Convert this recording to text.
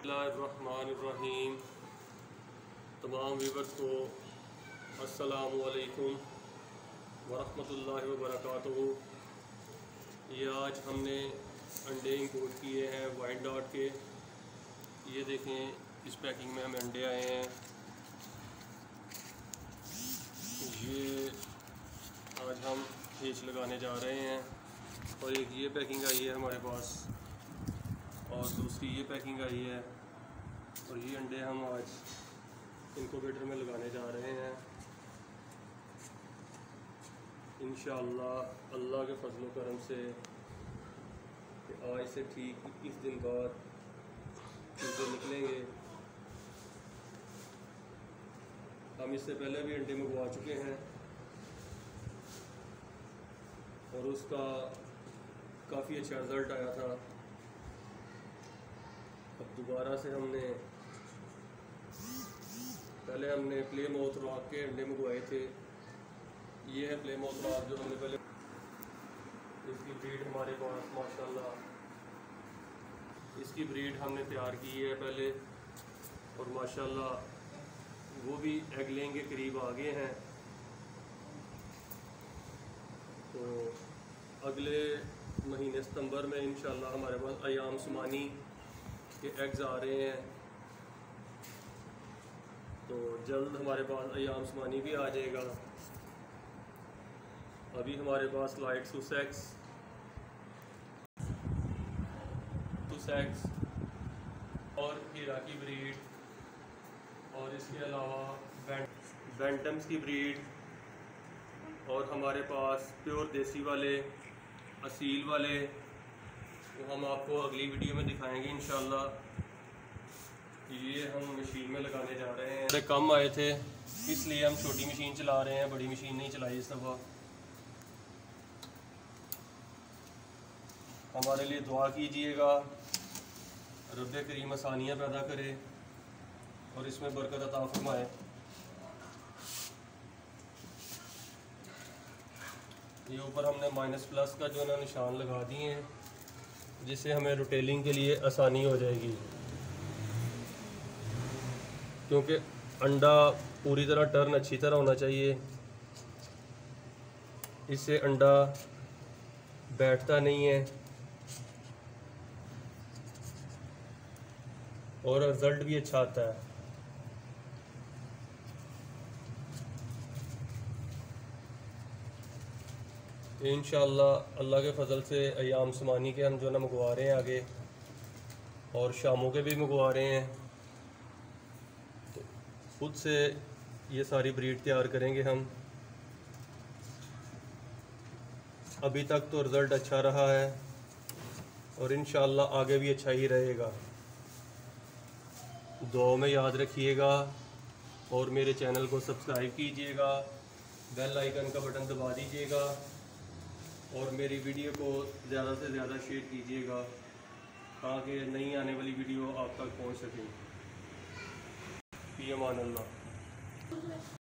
बिस्मिल्लाहिर्रहमानिर्रहीम। तमाम व्यूअर्स को अस्सलामु अलैकुम वरहमतुल्लाहि वबरकातुहू। ये आज हमने अंडे इंपोर्ट किए हैं वाइट डॉट के। ये देखें, इस पैकिंग में हमें अंडे आए हैं। ये आज हम हेच लगाने जा रहे हैं। और एक ये पैकिंग आई है हमारे पास, और दूसरी ये पैकिंग आई है। और ये अंडे हम आज इनक्यूबेटर में लगाने जा रहे हैं। इंशाअल्लाह अल्लाह के फजल करम से कि आज से ठीक 21 दिन बाद चीज़ें निकलेंगे। हम इससे पहले भी अंडे मंगवा चुके हैं और उसका काफ़ी अच्छा रिज़ल्ट आया था। अब दोबारा से पहले हमने प्ले माउथ रॉक के अंडे मंगवाए थे। ये है प्ले माउथ रॉक जो हमने पहले, इसकी ब्रीड हमारे पास माशाल्लाह, इसकी ब्रीड हमने तैयार की है पहले, और माशाल्लाह वो भी एग लेइंग के करीब आ गए हैं। तो अगले महीने सितंबर में इंशाल्लाह हमारे पास अयाम सुमानी के एग्ज़ आ रहे हैं। तो जल्द हमारे पास अयाम सुमानी भी आ जाएगा। अभी हमारे पास लाइट सुसेक्स और हीरा की ब्रीड, और इसके अलावा बैंटम्स की ब्रीड, और हमारे पास प्योर देसी वाले, असील वाले, वो हम आपको अगली वीडियो में दिखाएंगे इंशाल्लाह। ये हम मशीन में लगाने जा रहे हैं। थोड़े कम आए थे इसलिए हम छोटी मशीन चला रहे हैं, बड़ी मशीन नहीं चलाई इस दफ़ा। हमारे लिए दुआ कीजिएगा, रब्बे करीम आसानियाँ पैदा करे और इसमें बरकत अता फरमाए। ये ऊपर हमने -+ का जो ना निशान लगा दिए हैं, जिससे हमें रोटेलिंग के लिए आसानी हो जाएगी। क्योंकि अंडा पूरी तरह टर्न अच्छी तरह होना चाहिए, इससे अंडा बैठता नहीं है और रिज़ल्ट भी अच्छा आता है। इंशाअल्लाह अल्लाह के फजल से अयाम सुमानी के हम जो ना मंगवा रहे हैं आगे, और शामों के भी मंगवा रहे हैं। तो खुद से ये सारी ब्रीड तैयार करेंगे हम। अभी तक तो रिज़ल्ट अच्छा रहा है और इंशाअल्लाह आगे भी अच्छा ही रहेगा। दुआ में याद रखिएगा और मेरे चैनल को सब्सक्राइब कीजिएगा, बेल आइकन का बटन दबा दीजिएगा और मेरी वीडियो को ज़्यादा से ज़्यादा शेयर कीजिएगा ताकि नई आने वाली वीडियो आप तक पहुंच सके। फी अमान अल्लाह।